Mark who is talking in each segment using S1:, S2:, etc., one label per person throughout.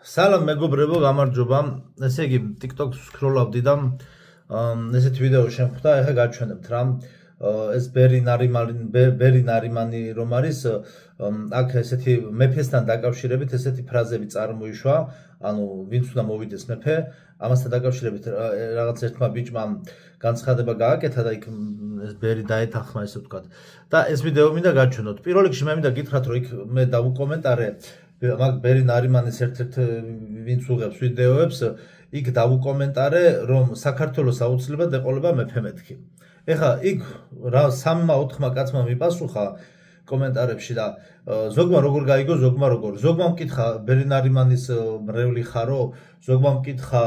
S1: Salam მეგობრებო, გამარჯობა. ესე იგი, TikTok-ს სკროლავდი და ესეთ ვიდეო შემხვდა, ეხლა გაჩვენებთ რა. ეს ბერი ნარიმანი რომ არის, აქ ესეთი მეფესთან დაკავშირებით ესეთი ფრაზები წარმოიშვა, ანუ ვინც უნდა მოვიდეს მეფე, ამასთან დაკავშირებით რაღაც ერთმა ბიჭმა განცხადება გააკეთა და იქ ეს ბერი დაეთანხმა, ესე ვთქვათ. და ეს ვიდეო მინდა გაჩვენოთ. პირველ რიგში მე მინდა გითხრათ, რომ იქ მე დავუკომენტარე მაგ ბერი ნარიმანის ერთ-ერთ ვინც უღებს ვიდეოებს, იქ დავუკომენტარე, რომ საქართველოს აუცილებლად ეყოლება მეფე მეთქი. ეხლა იქ რა 3-4 კაცმა მიპასუხა კომენტარებში და ზოგმა როგორ გაიგო, ზოგმა როგორ. ზოგმა მკითხა ბერი ნარიმანის მრევლი ხარო, ზოგმა მკითხა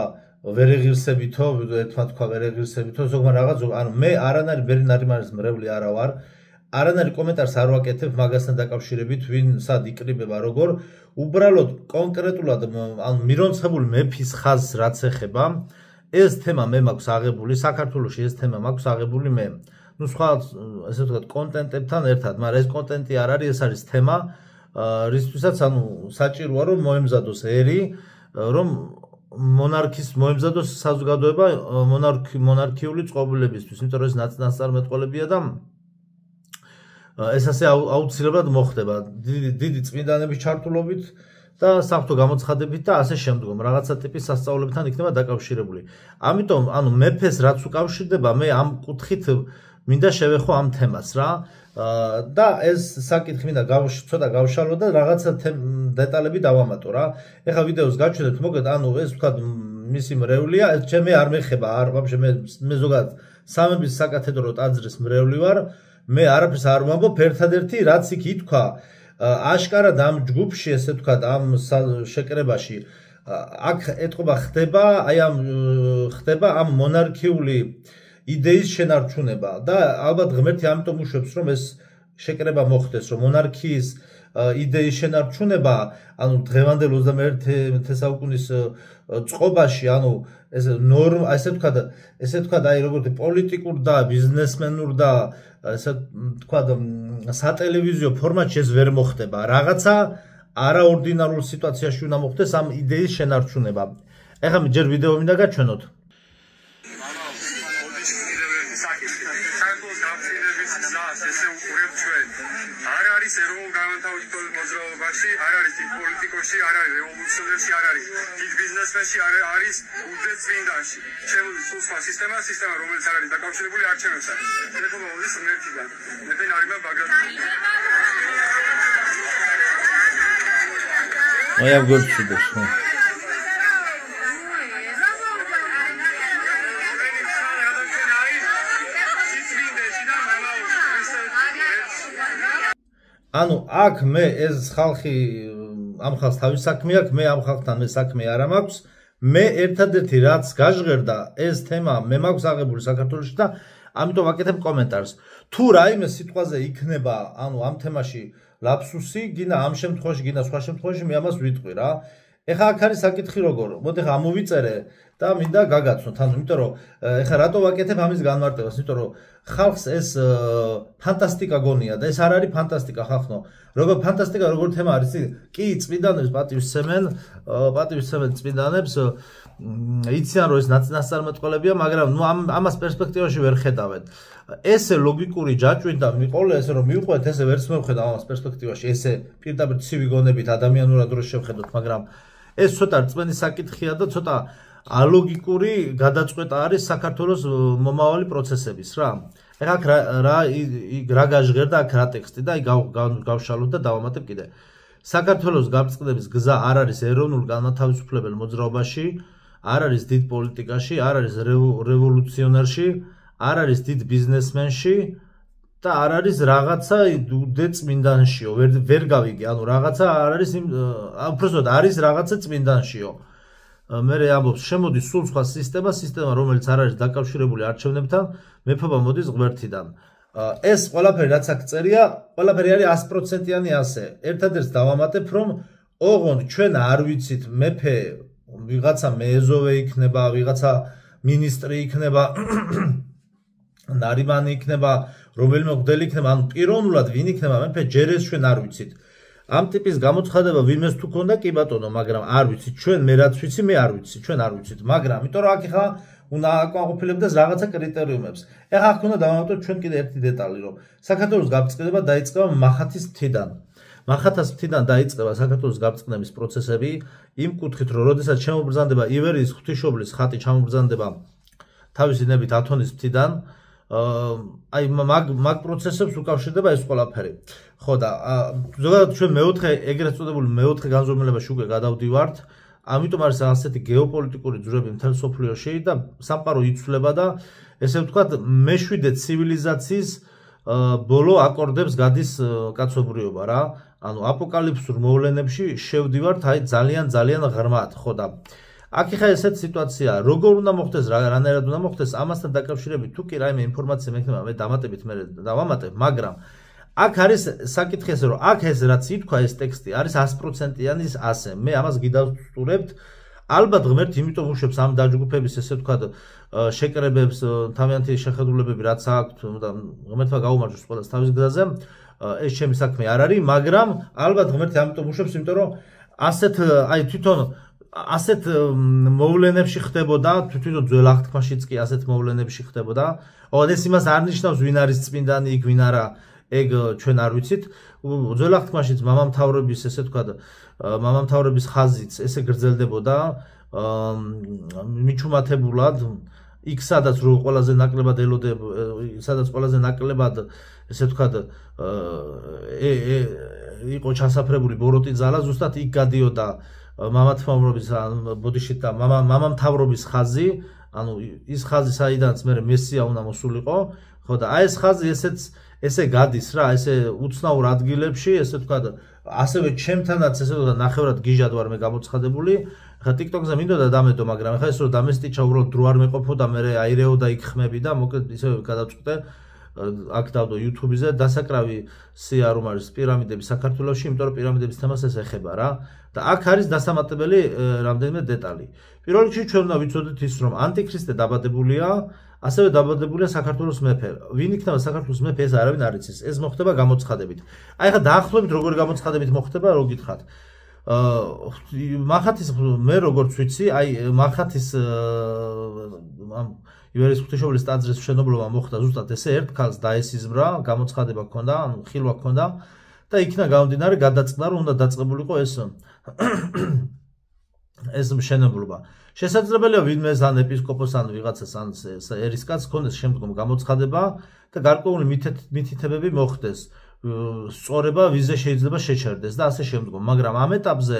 S1: ვერ ეღირსებითო, ერთმა თქვა ვერ ეღირსებითო, ზოგმა რაღაც, ანუ მე არანაირი ბერი ნარიმანის მრევლი არა ვარ. არანაირი კომენტარს არ ვაკეთებ მაგასთან დაკავშირებით, ვინ სად იკრიბება, როგორ. უბრალოდ კონკრეტულად ანუ მირონცხებული მეფის ხაზს რაც ეხება, ეს თემა მე მაქვს აღებული, საქართველოში ეს თემა მაქვს აღებული მე. ნუ სხვა ესე ვთქვათ კონტენტებთან ერთად, მაგრამ ეს კონტენტი არ არის, ეს არის თემა, რისთვისაც ანუ საჭიროა რომ მოემზადოს ერი, რომ მონარქის მოემზადოს საზოგადოება მონარქიული წყობილებისთვის, იმიტომ რომ ეს ნაწარმოებებია და ეს ასე აუცილებლად მოხდება დიდი წმინდანების ჩართულობით და საღვთო გამოცხადებით და ასე შემდგომ რაღაცა ტიპის სასწაულებთან იქნება დაკავშირებული. ამიტომ ანუ მეფეს რაც უკავშირდება, მე ამ კუთხით მინდა შევეხო ამ თემას რა და ეს საკითხი მინდა ცოტა გავშალო და რაღაცა დეტალები დავამატო რა. ეხლა ვიდეოს გაჩვენებთ, მოკლედ ანუ ეს ვთქვათ მისი მრევლია, ეს ჩემი არ მეხება, არ ვაფშე მე ზოგადად სამების საკათედრო ტაძრის მრევლი ვარ. მე არაფერს არ ვამბობ, ერთადერთი რაც იქ ითქვა, აშკარად ამ ჯგუფში, ესე ვთქვათ, ამ შეკრებაში, აქ ეთყობა ხდება ამ მონარქიული იდეის შენარჩუნება და ალბათ ღმერთი ამიტომ უშვებს, რომ ეს შეკრება მოხდეს, რომ მონარქიის იდეის შენარჩუნება, ანუ დღევანდელ 21 საუკუნის წყობაში, ანუ ეს ნორმა, ესე ვთქვათ, აი როგორც პოლიტიკურ და ბიზნესმენურ და ესე ვთქვათ, სატელევიზიო ფორმატში ეს ვერ მოხდება. რაღაცა არაორდინარულ სიტუაციაში უნდა მოხდეს ამ იდეის შენარჩუნება. ეხლა ჯერ ვიდეო მინდა გაჩვენოთ.
S2: ეროვნულ განმათავისუფლებელ მოძრაობაში არ არის დიდ პოლიტიკოში, არ არის რევოლუციონერში, არ არის დიდ ბიზნესმენში, არ არის უდეწმინდანში. შემოდის სულ სხვა სისტემა, რომელიც არ არის დაკავშირებული არჩევნებთან. ეხება მოდის ღმერთიდან. მეფე ნარიმან ბაგრატი.
S1: აი ამ გორჩიდეს. ანუ აქ მე ეს ხალხი ამ ხალხს თავის საქმე აქვს, მე ამ ხალხთან მე საქმე არ მაქვს. მე ერთადერთი რაც გაჟღერდა ეს თემა მე მაქვს აღებული საქართველოში და ამიტომ ვაკეთებ კომენტარს. თუ რაიმე სიტყვაზე იქნება, ანუ ამ თემაში ლაფსუსი, გინდა ამ შემთხვევაში, გინდა სხვა შემთხვევაში მე ამას ვიტყვი რა. ეხლა აქ არის საკითხი როგორ. მოდი ხა ამოვიწერე და მინდა გაგაცნოთ. ანუ იმიტომ რომ ეხლა რატო ვაკეთებ ამის განმარტებას? იმიტომ რომ ხალხს ეს ფანტასტიკა გონია და ეს არ არის ფანტასტიკა ხალხო. როგორ ფანტასტიკა როგორ თემა არის? კი, წმინდანებს პატივისცემენ წმინდანებს, იციან რომ ეს ნაწარმოებებია, მაგრამ ნუ ამას პერსპექტივაში ვერ ხედავენ. ესე ლოგიკური ჯაჭვით და მიყოლე ესე რომ მივყვეთ, ესე ვერც მევხედავ ამას პერსპექტივაში. ესე პირდაპირ ცივი გონებით ადამიანურად რო შევხედოთ, მაგრამ ეს ცოტა რწმენის საკითხია და ცოტა ალოგიკური გადაწყვეტა არის საქართველოს მომავალი პროცესების რა. ეხლა აქ რა გაჟღერდა აქ რა ტექსტი და აი გავშალოთ და დავამატებ კიდე. საქართველოს გაბრწყინების გზა არ არის ეროვნულ განმათავისუფლებელ მოძრაობაში, არ არის დიდ პოლიტიკაში, არ არის რევოლუციონერში, არ არის დიდ ბიზნესმენში და არ არის რაღაცა უდეწმინდანშიო. ვერ გავიგე, ანუ რაღაცა არ არის უბრალოდ არის რაღაცა წმინდანშიო. მე ამბობს შემოდის სულ სხვა სისტემა, რომელიც არ არის დაკავშირებული არჩევნებთან, მეფობა მოდის ღმერთიდან. ეს ყველაფერი რაც აქ წერია, ყველაფერი არის 100%-იანი ასე. ერთადერთს დავამატებ, რომ ოღონდ ჩვენ არ ვიცით მეფე ვიღაცა მეეზოვე იქნება, ვიღაცა მინისტრი იქნება, ნარიმანი იქნება, რომელიმე მღვდელი იქნება, ანუ პიროვნულად ვინ იქნება მეფე, ჯერ ეს ჩვენ არ ვიცით. ამ ტიპის გამოცხადება ვინმეს თუ ქონდა კი ბატონო, მაგრამ არ ვიცით ჩვენ, მე რაც ვიცი, მე არ ვიცი, ჩვენ არ ვიცით, მაგრამ იმიტომ რომ აქ ხა უნდა აკმაყოფილებდეს რაღაცა კრიტერიუმებს. ეხლა აქ უნდა დავამატოთ ჩვენ კიდე ერთი დეტალი, რომ საქართველოს გაბწყდება დაიწყება მახათის მთიდან. მახათას მთიდან დაიწყება საქართველოს გაბწყნების პროცესები იმ კუთხით, რომ როდესაც შემობრძანდება ივერიის ღვთისმშობლის ხატი ჩამობრძანდება თავისი ნებით ათონის მთიდან, აი მაგ პროცესებს უკავშირდება ეს ყველაფერი. ხო და ზოგადად ჩვენ მეოთხე ეგრეთ წოდებული მეოთხე განზომილებაში უკვე გადავდივართ. ამიტომ არის ასეთი გეოპოლიტიკური ძვრები მთელ სოფლიოში და სამყარო იცვლება და ესე ვთქვათ მეშვიდე ცივილიზაციის ბოლო აკორდებს გადის კაცობრიობა რა. ანუ აპოკალიფსურ მოვლენებში შევდივართ აი ძალიან ღრმად, ხო და აქ ხა ესეთი სიტუაციაა, როგორ უნდა მოხდეს, რანაირად უნდა მოხდეს, ამასთან დაკავშირებით თუ კი რაიმე ინფორმაცია მექნება, მე დამატებით მე დავამატებ, მაგრამ აქ არის საკითხი ესე, რომ აქ ეს რაც ითქვა ეს ტექსტი არის 100%-იანი ასე. მე ამას გიდასტურებთ. ალბათ ღმერთ იმიტომ უშვებს ამ დაჯგუფების ესე ვთქვათ შეკრებებს, თავიანთი შეხედულებები რაც აქვთ და ღმერთმა გაუმარჯოს ყველას თავის გზაზე. ეს ჩემი საქმე არ არის, მაგრამ ალბათ ღმერთი ამიტომ უშვებს, იმიტომ რომ ასეთ აი თვითონ ასეთ მოვლენებში ხდებოდა, თვითონ ძველ აღთქმაშიც კი ასეთ მოვლენებში ხდებოდა. ეს იმას არ ნიშნავს ვინ არის წმინდანი, იქ ვინ არა, ეგ ჩვენ არ ვიცით. ძველ აღთქმაშიც მამამთავრების ესე ვთქვათ, მამამთავრების ხაზიც ესე გრძელდებოდა მიჩუმათებულად, იქ სადაც რო ყველაზე ნაკლებად ელოდებ, სადაც ყველაზე ნაკლებად ესე ვთქვათ იყო ჩასაფრებული ბოროტი ძალა, ზუსტად იქ გადიოდა მამამთავრობის ბოდიში და მამამთავრობის ხაზი, ანუ ის ხაზი საიდანაც მე მესია უნდა მოსულიყო, ხო და აი ეს ხაზი ესე გადის რა, ესე უცნაურ ადგილებში, ესე ვთქვათ, ასევე ჩემთანაც ესე ვთქვათ, ნახევრად გიჟად ვარ მე გამოცხადებული. ხა TikTok-ზე მინდოდა დამედო, მაგრამ ხა ეს რომ დამესტიჩა უბრალოდ დრო არ მეყოფო და მე აირეო და იქ ხმები და მოკლედ ისე გადავწყვიტე აქ დავდო YouTube-ზე დასაკრავი სია რომ არის პირამიდები საქართველოში, იმიტომ რომ პირამიდების თემას ეს ეხება რა. და აქ არის დასამატებელი რამდენიმე დეტალი. პირველ რიგში ჩვენ უნდა ვიცოდეთ ის, რომ ანტიქრისტე დაბადებულია, ასევე დაბადებულია საქართველოს მეფე. ვინ იქნება საქართველოს მეფე, ეს არავინ არ იცის. ეს მოხდება გამოცხადებით. აი ხა დაახლოებით როგორი გამოცხადებით მოხდება, რო გითხრათ. მახათის მე როგორც ვიცი, აი მახათის ივერიის ღვთისმშობლის ტაძრის მშენებლობა მოხდა ზუსტად ესე ერთ ქალს დაესიზმრა, გამოცხადება ჰქონდა, ანუ ხილვა ჰქონდა და იქნა გამომდინარე გადაწყდა, რომ უნდა დაწყებულიყო ეს მშენებლობა. შესაძლებელია ვინმე ან ეპისკოპოს ან ვიღაცას ან ერისკაცს ჰქონდეს შემდგომ გამოცხადება და გარკვეული მითითებები მოხდეს. სწორება ვიზე შეიძლება შეჩერდეს და ასე შემდგომ, მაგრამ ამ ეტაპზე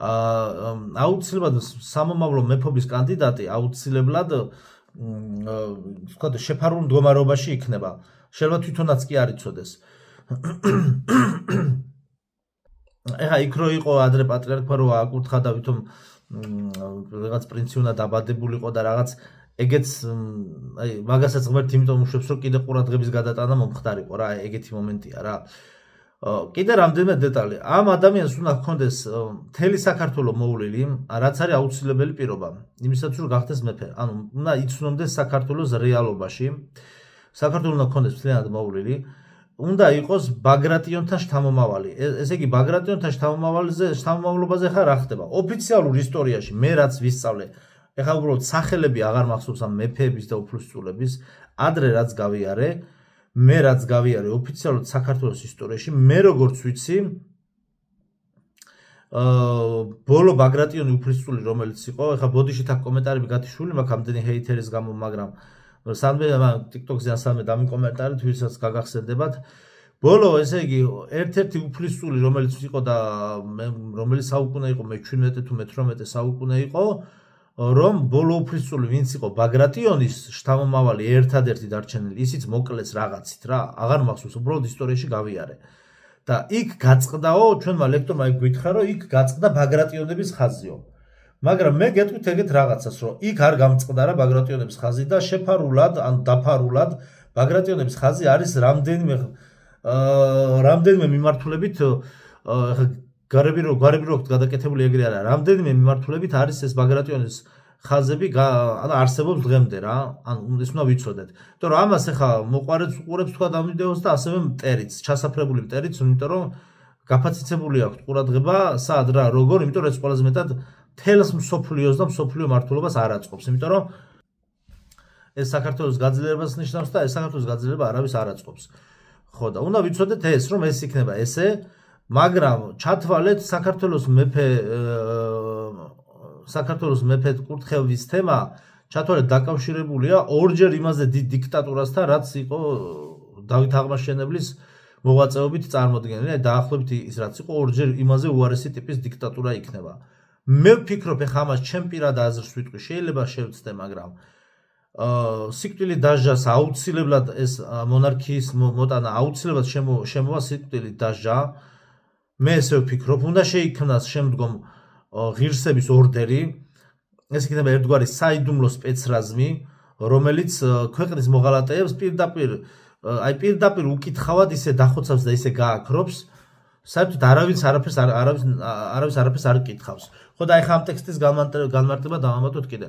S1: აუცილებლად სამომავლო მეფობის კანდიდატი აუცილებლად ვთქვათ შეფარულ მდგომარეობაში იქნება. შეიძლება თვითონაც კი არ იცოდეს. ეხა იქ რო იყო ადრე პატრიარქმა რო აკურთხა და ვითომ რაღაც პრინცი უნდა დაბადებულიყო და რაღაც ეგეც აი მაგასაც ღმერთი იმიტომ უშვებს რომ კიდე ყურადღების გადატანა მომხდარიყო რა, ეგეთი მომენტია რა. კიდე რამდენიმე დეტალი. ამ ადამიანს უნდა ჰქონდეს მთელი საქართველო მოვლილი, რაც არის აუცილებელი პირობა იმისათვის რომ გახდეს მეფე. ანუ უნდა იცნობდეს საქართველოს რეალობაში. საქართველოს უნდა ჰქონდეს მთლიანად მოვლილი. უნდა იყოს ბაგრატიონთან შთამომავალი. ესე იგი ბაგრატიონთან შთამომავლობაზე ხა რა ხდება? ოფიციალურ ისტორიაში მე რაც ვისწავლე, ეხლა უბრალოდ სახელები აღარ მახსოვს ამ მეფეების და უფლისწულების, ადრე რაც გავიარე, მე რაც გავიარე ოფიციალურად საქართველოს ისტორიაში, მე როგორც ვიცი, ბოლო ბაგრატიონი უფლისწული რომელიც იყო, ეხლა ბოდიშით აქ კომენტარები გათიშული მაქვს ამდენი ჰეითერის გამო, მაგრამ სამდე TikTok-ზე ასამე დამიკომენტარეთ, ვისაც გაგახსენდებათ. ბოლო ესე იგი ერთ-ერთი უფლისწული რომელიც იყო და რომელიც საუკუნე იყო, მე 17 თუ 18 საუკუნე იყო, რომ ბოლო უფლისწული ვინც იყო ბაგრატიონის შთამომავალი ერთადერთი დარჩენილი, ისიც მოკლეს რაღაცით რა, აღარ მახსოვს, უბრალოდ ისტორიაში გავიარე. და იქ გაწყდაო, ჩვენმა ლექტორმა იქ გითხრა, რომ იქ გაწყდა ბაგრატიონების ხაზიო. მაგრამ მე გეტყვით ეგეთ რაღაცას, რომ იქ არ გამწყდა რა ბაგრატიონების ხაზი და შეფარულად, ან დაფარულად ბაგრატიონების ხაზი არის რამდენიმე მიმართულებით გარები რო გადაკეთებული ეგრე არა, რამდენიმე მიმართულებით არის ეს ბაგრატიონის ხაზები, ანუ არსებობს დღემდე რა, ანუ ეს უნდა ვიცოდეთ. იმიტომ რომ ამას ახლა მოყარებს უყურებს თქვა ამ ვიდეოს და ასევე მტერიც, ჩასაფრებული მტერიც, იმიტომ რომ გაფაციცებული აქვს ყურადღება სად რა როგორ, იმიტომ რომ ეს ყველაზე მეტად თელს მსოფლიოს და მსოფლიო მართლობას არ აწყობს, იმიტომ რომ ეს საქართველოს გაძლიერებას ნიშნავს და ეს საქართველოს გაძლიერება არავის არ აწყობს. ხო და უნდა ვიცოდეთ ეს რომ ეს იქნება ესე, მაგრამ ჩათვალეთ საქართველოს მეფე კურთხევის თემა ჩათვალეთ დაკავშირებულია ორჯერ იმაზე დიდ დიქტატურასთან, რაც იყო დავით აღმაშენებლის მოღვაწეობით წარმოდგენილი, დაახლოებით ის რაც იყო ორჯერ იმაზე უარესი ტიპის დიქტატურა იქნება. მე ვფიქრობ ეხლა ამას ჩემ პირად აზრს ვიტყვი, შეიძლება შევცდე, მაგრამ სიკვდილი დასჯას აუცილებლად ეს მონარქიის მოტანა აუცილებლად შემოვა სიკვდილით დასჯა. მე ესე ვფიქრობ, უნდა შეიქმნას შემდგომ ღირსების ორდერი, ეს იქნება ერთგვარი საიდუმლო სპეცრაზმი, რომელიც ქვეყნის მოღალატეებს პირდაპირ უკითხავად ისე დახოცავს და ისე გააქრობს, საერთოდ არავის არაფერს არ იკითხავს. ხო და ეხლა ამ ტექსტის განმარტება დავამატოთ კიდე.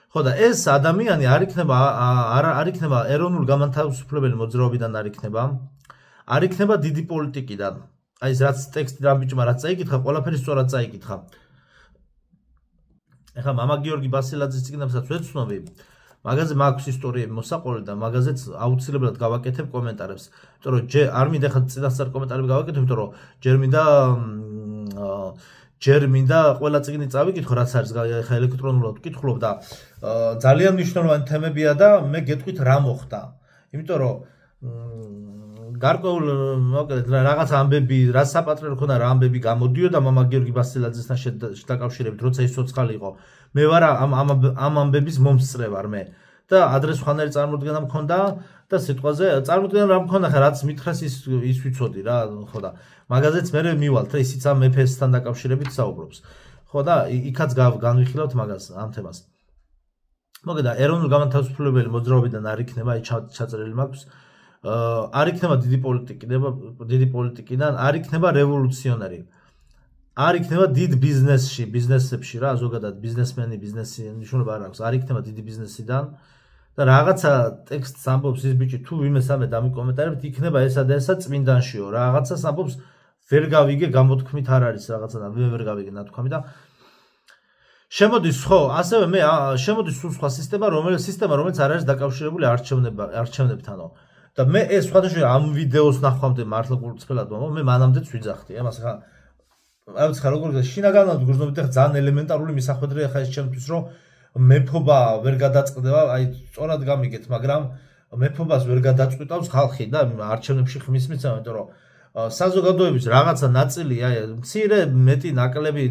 S1: ხო და ეს ადამიანი არ იქნება ეროვნულ გამანთავისუფლებელი მოძრაობიდან არ იქნება დიდი პოლიტიკიდან. აი ეს რაც ტექსტი რამ ბიჭმა რაც წაიკითხა, ყველაფერი სწორად წაიკითხა. ეხლა მამა გიორგი ბასილაძის წიგნებსაც ვეცნობი. მაგაზე მაქვს ისტორიები მოსაყოლი და მაგაზეც აუცილებლად გავაკეთებ კომენტარებს. იმიტომ რომ არ მინდა ეხლა წინასწარ კომენტარები გავაკეთებ, იმიტომ რომ ჯერ მინდა ყველა წიგნი წავიკითხო, რაც არის ეხლა ელექტრონულად ვკითხულობ და ძალიან მნიშვნელოვანი თემებია და მე გეტყვით რა მოხდა. იმიტომ რომ გარკვეულ მოკლედ რაღაც ამბები, რა საპატრიო ქონა რა ამბები გამოდიოდა მამა გიორგი ბასილაძესთან დაკავშირებით, როცა ის ცოცხალი იყო. მე ვარ ამ ამბების მომსწრე ვარ მე და ადრეს ხანარი წარმოდგენა მქონდა და სიტყვაზე წარმოდგენა რა მქონდა ხა რაც მითხრეს ის ვიცოდი რა, ხო და მაგაზეც მე მივალთ რა ისიც ამ მეფესთან დაკავშირებით საუბრობს. ხო და იქაც განვიხილავთ მაგას ამ თემას. მოგედა ეროვნულ გამანთავისუფლებელი მოძრაობიდან არ იქნება, აი ჩაწერილი მაქვს. არ იქნება დიდი პოლიტიკიდან, არ იქნება რევოლუციონერი. არ იქნება დიდ ბიზნესებში რა, ზოგადად ბიზნესმენი, ბიზნესი ნიშნულობა არ აქვს. არ იქნება დიდი ბიზნესიდან და რაღაცა ტექსტს ამბობს ის ბიჭი თუ ვიმესამე დამიკომენტარებთ, იქნება ესა და ესა წმინდანშიო. რაღაცას ამბობს, ვერ გავიგე, გამოთქმით არ არის რაღაცა და მე ვერ გავიგე ნათქვამი და შემოდის ხო, ასევე მე შემოდის სულ სხვა სისტემა, რომელიც არ არის დაკავშირებული არჩევნებთანო. და მე ეს სხვადასხვა ამ ვიდეოს ნახვამდე მართლა გულწრფელად მე მანამდეც ვიძახდი. ამას ხა აი ხა როგორ შინაგანად გრძნობდი ხა ძალიან ელემენტარული მისახვედრია ხა ეს ჩემთვის რომ მეფობა ვერ გადაწყდება, აი სწორად გამიგეთ, მაგრამ მეფობას ვერ გადაწყვეტავს ხალხი და არჩევნებში ხმის მიცემა, იმიტომ რომ საზოგადოების რაღაცა ნაწილი აი მცირე მეტი ნაკლები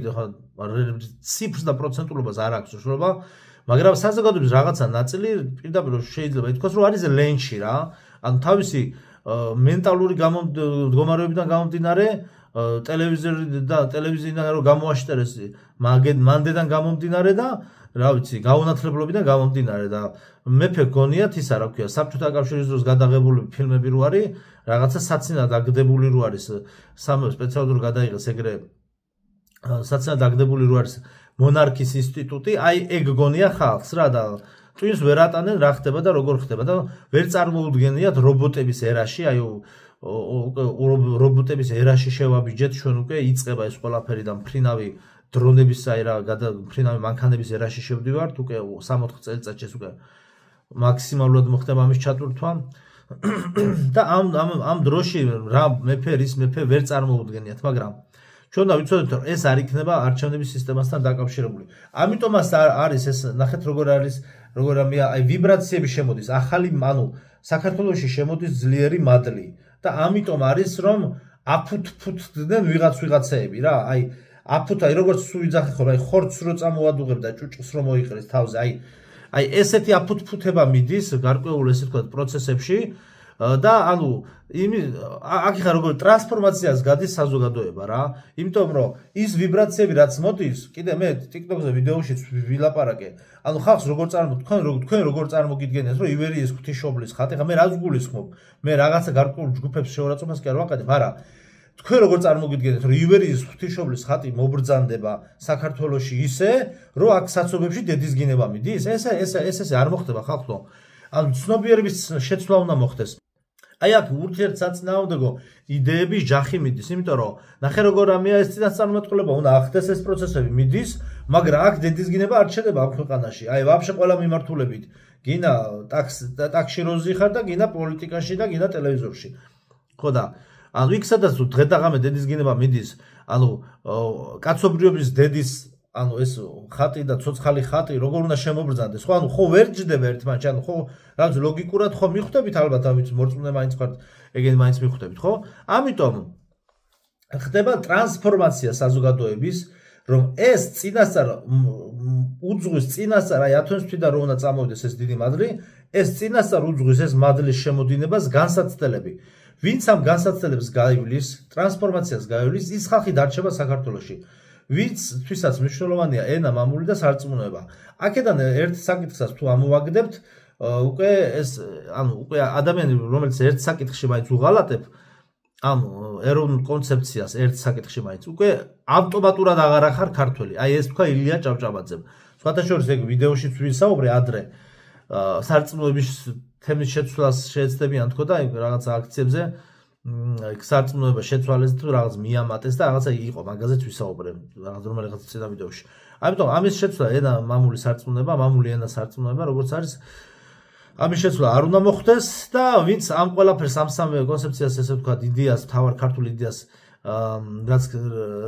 S1: ციფრს და პროცენტულობას არ აქვს უშუალობა, მაგრამ საზოგადოების რაღაცა ნაწილი პირდაპირ შეიძლება ითქვას რომ არის ლენჩი რა, ანუ თავისი მენტალური მდგომარეობიდან გამომდინარე ტელევიზიიდან რომ გამოაშტერეს მანდედან გამომდინარე და რა ვიცი გაუნათლებლობიდან გამომდინარე და მეფე გონიათ ისა რა ქვია საბჭოთა კავშირის დროს გადაღებული ფილმები რო არის რაღაცა საცინად აგდებული რო არის სპეციალურად გადაიღეს ეგრე საცინად აგდებული რო არის მონარქიის ინსტიტუტი აი ეგ გონია ხალხს რა და twins ვერ ატანენ რა ხდება და როგორ ხდება და ვერ წარმოუდგენიათ რობოტების ერაში აი რობოტების ერაში შევაბიჯეთ ჩვენ უკვე იწყება ეს ყველაფერი და მფრინავი დრონების აი რა მფრინავი მანქანების ერაში შევდივართ უკვე 3-4 წელიწადში ეს უკვე მაქსიმალურად მოხდება ამის ჩატვირთვა და ამ დროში რა მეფე ვერ წარმოუდგენიათ მაგრამ ჩვენ და ვიცოდეთ რომ ეს არ იქნება არჩევნების სისტემასთან დაკავშირებული ამიტომაც არის ეს ნახეთ როგორ აი ვიბრაციები შემოდის ახალი ანუ საქართველოში შემოდის ძლიერი მადლი და ამიტომ არის რომ აფუთფუთდნენ ვიღაცეები რა აი აფუთაი როგორც სულ იძახე ხოლმე აი ხორცს რო წამოადუღებ და ჭუჭს რო მოიყრეს თავზე აი ესეთი აფუთფუთება მიდის გარკვეულ ესე ვთქვათ პროცესებში და ანუ აქ ხარ როგორ ტრანსფორმაციას გადის საზოგადოება რა იმიტომ რომ ის ვიბრაციები რაც მოდის კიდე მე TikTok-ზე ვიდეოშიც ვილაპარაკე ანუ ხალხს როგორ თქვენ როგორ წარმოგიდგენიათ რომ ივერიის ღვთისმშობლის ხატი ხა მე რაც გულისხმობ მე რაღაცა გარკვეულ ჯგუფებს შეურაცხყოფას კი არ ვაყენებ არა თქვენ როგორ წარმოგიდგენიათ რომ ივერიის ღვთისმშობლის ხატი მობრძანდება საქართველოში ისე რომ აქ საცობებში დედის გინება მიდის ეს არ მოხდება ხალხო ანუ ცნობიერების შეცვლა უნდა მოხდეს აი აქ ურთიერთსაწინააღმდეგო იდეების ჯახი მიდის, იმიტომ რომ ნახე როგორ ამია ეს წინასწარმეტყველება, უნდა ახდეს ეს პროცესები მიდის, მაგრამ აქ დედისგინება არ ჩნდება ამ ქვეყანაში. აი ვაფშე ყველა მიმართულებით გინა ტაქსში როზი ხარ და გინა პოლიტიკაში და გინა ტელევიზორში. ხო და ანუ იქ სადაც დღეთაღამე დედისგინება მიდის, ანუ კაცობრიობის დედის ანუ ეს ხატი და ცოცხალი ხატი როგორ უნდა შემობრძანდეს, ხო ანუ ხო ვერ ჯდება ერთმანეთში, ანუ ხო რაღაც ლოგიკურად ხო მიხვდებით ალბათ ამით მორწმუნე მაინც ხართ, ეგენი მაინც მიხვდებით, ხო? ამიტომ ხდება ტრანსფორმაცია საზოგადოების, რომ ეს წინასწარ უძღვის წინასწარ აი ათონს თვიდა რომ უნდა წამოვიდეს ეს დიდი მადლი, ეს წინასწარ უძღვის ეს მადლის შემოდინებას განსაცდელები. ვინც ამ განსაცდელებს გაივლის, ტრანსფორმაციას გაივლის, ის ხალხი დარჩება საქართველოში. ვინცთვისაც მნიშვნელოვანია ენა, მამული და სარწმუნოება. აქედან ერთ საკითხსაც თუ ამოვაგდებთ, უკვე ეს ანუ უკვე ადამიანი რომელიც ერთ საკითხში მაინც უღალატებ ამ ეროვნულ კონცეფციას ერთ საკითხში მაინც უკვე ავტომატურად აღარ ახარ ქართველი. აი ეს თქვა ილია ჭავჭავაძემ. სხვათა შორის ეგ ვიდეოშიც ვისაუბრე ადრე სარწმუნოების თემის შეცვლას შეეცდებიან თქო და რაღაც აქციებზე სარწმუნოება შეცვალეს თუ რაღაც მიამატეს და რაღაცა იყო მაგაზეც ვისაუბრე რაღაც წინა ვიდეოში. ამიტომ ამის შეცვლა ენა მამული სარწმუნოება, მამული ენა სარწმუნოება როგორც არის ამის შეცვლა არ უნდა მოხდეს და ვინც ამ ყველაფერს ამ სამივე კონცეფციას ესე ვთქვათ იდეას, თავარ ქართულ იდეას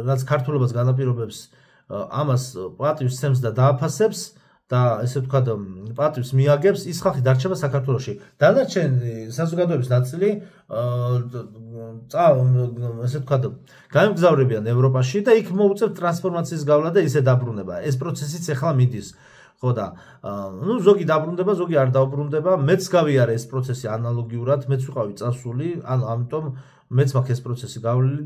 S1: რაც ქართულობას განაპირობებს ამას პატივს სცემს და დააფასებს და ესე ვთქვათ პატივს მიაგებს, ის ხალხი დარჩება საქართველოში. დანარჩენი საზოგადოების ნაწილი ესე ვთქვათ გამგზავრებიან ევროპაში და იქ მოუწევთ ტრანსფორმაციის გავლა და ისე დაბრუნება. ეს პროცესიც ახლა მიდის. ხო და ნუ ზოგი დაბრუნდება, ზოგი არ დაუბრუნდება. მეც გავიარე ეს პროცესი ანალოგიურად, მეც ვიყავი წასული, ანუ ამიტომ მეც მაქვს ეს პროცესი გავლილი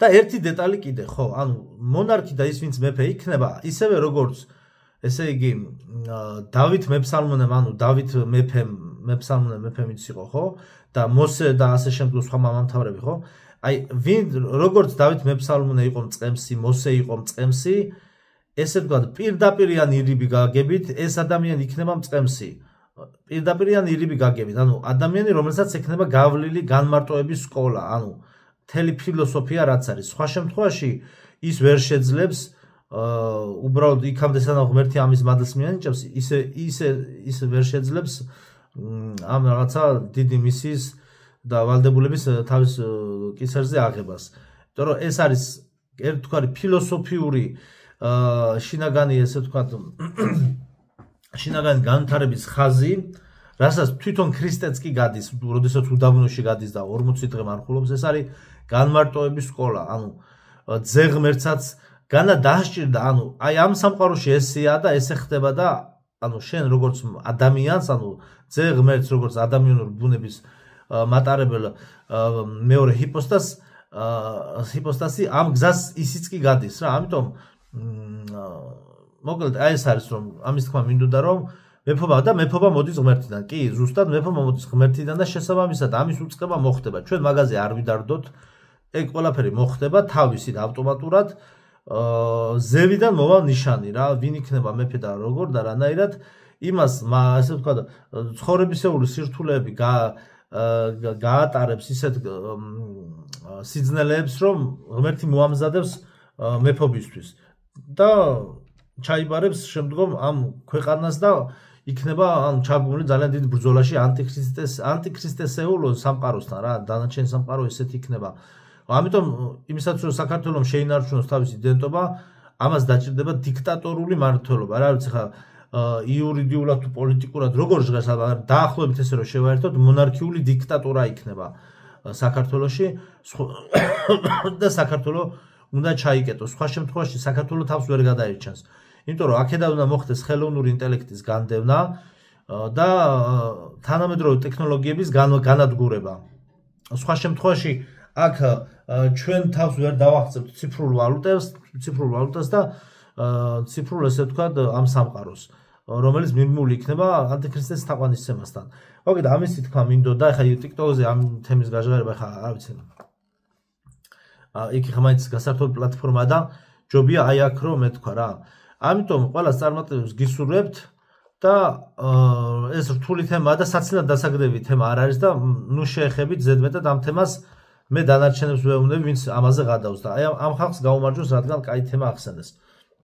S1: და ერთი დეტალი კიდე, ხო, ანუ მონარქი და ის ვინც მეფე იქნება, ისევე როგორც ესე იგი დავით მეფსალმონემ, ანუ დავით მეფემ იყო, ხო? და მოსე და ასე შემდგომ სხვა მამამთავრები, ხო? აი, როგორც დავით მეფსალმონე იყო მწყემსი, მოსე იყო მწყემსი, ესე ვთქვათ, პირდაპირიან ირიბი გაგებით, ეს ადამიანი იქნება მწყემსი. პირდაპირიან ირიბი გაგებით, ანუ ადამიანი, რომელსაც ექნება გავლილი განმარტოების სკოლა, ანუ მთელი ფილოსოფია რაც არის. სხვა შემთხვევაში ის ვერ შეძლებს უბრალოდ იქამდე სანამ ღმერთი ამის მადლს მიანიჭებს, ისე ვერ შეძლებს ამ რაღაცა დიდი მისიის და ვალდებულების თავის კისერზე აღებას. იმიტომ რომ ეს არის ერთგვარი ფილოსოფიური შინაგანი ესე ვთქვათ შინაგანი განვითარების ხაზი, რასაც თვითონ ქრისტეც კი გადის, როდესაც უდაბნოში გადის და 40 დღე მარხულობს, ეს არის განმარტოების სკოლა. ანუ ძე ღმერთსაც განა დაასჭირდა, ანუ აი ამ სამყაროში ესეა და ესე ხდება და ანუ შენ როგორც ადამიანს, ანუ ძე ღმერთს როგორც ადამიანური ბუნების მატარებელ მეორე ჰიპოსტასი ამ გზას ისიც კი გადის რა. ამიტომ მოკლედ აი ეს არის რომ ამის თქმა მინდოდა რომ მეფობა მოდის ღმერთიდან. კი, ზუსტად მეფობა მოდის ღმერთიდან და შესაბამისად ამის უწყება მოხდება. ჩვენ მაგაზე არ ვიდარდოთ. ეგ ყველაფერი მოხდება თავისით ავტომატურად. ზევიდან მოვალ ნიშანი რა, ვინ იქნება მეფე და როგორ და რანაირად იმას ასე ვთქვათ ცხოვრებისეული სირთულეები გაატარებს ისეთ სიძნელეებს რომ ღმერთი მოამზადებს მეფობისთვის და ჩაიბარებს შემდგომ ამ ქვეყანას და იქნება ან ჩაბმული ძალიან დიდ ბრძოლაში ანტიქრისტესეულ სამყაროსთან რა, დანარჩენი სამყარო ესეთი იქნება. ამიტომ იმისაც რომ საქართველოს შეინარჩუნოს თავისი იდენტობა, ამას დაჭირდება დიქტატორული მმართველობა. რა ვიცი ხა იურიდიულად თუ პოლიტიკურად როგორ ჟღერს დაახლოებით ესე რომ შევაერთოთ მონარქიული დიქტატურა იქნება საქართველოში და საქართველო უნდა ჩაიკეტოს. სხვა შემთხვევაში საქართველო თავს ვერ გადაერჩენს. იმიტომ რომ აქედან უნდა მოხდეს ხელოვნური ინტელექტის განდევნა და თანამედროვე ტექნოლოგიების განადგურება. სხვა შემთხვევაში აქ ჩვენ თავს ვერ დავახცევთ ციფრულ ვალუტას და ციფრულ ესე ვთქვათ ამ სამყაროს, რომელიც მიმმული იქნება ანტიქრისტეს თაყვანისცემასთან. მოგეთ ამისი თქმა მინდოდა, ეხლა TikTok-ზე ამ თემის გაჟღერება ხა არ ვიცი. იქ ხა მაინც გასართობი პლატფორმაა და ჯობია აი აქ რომ მეთქვა რა. ამიტომ ყველას წარმატებებს გისურვებთ და ეს რთული თემაა და საცილად დასაგდები თემა არ არის და ნუ შეეხებით ზედმეტად ამ თემას მე დანარჩენებს ვეუბნები, ვინც ამაზე გადავს და აი ამ ხალხს გაუმარჯოს, რადგან კაი თემა ახსენეს.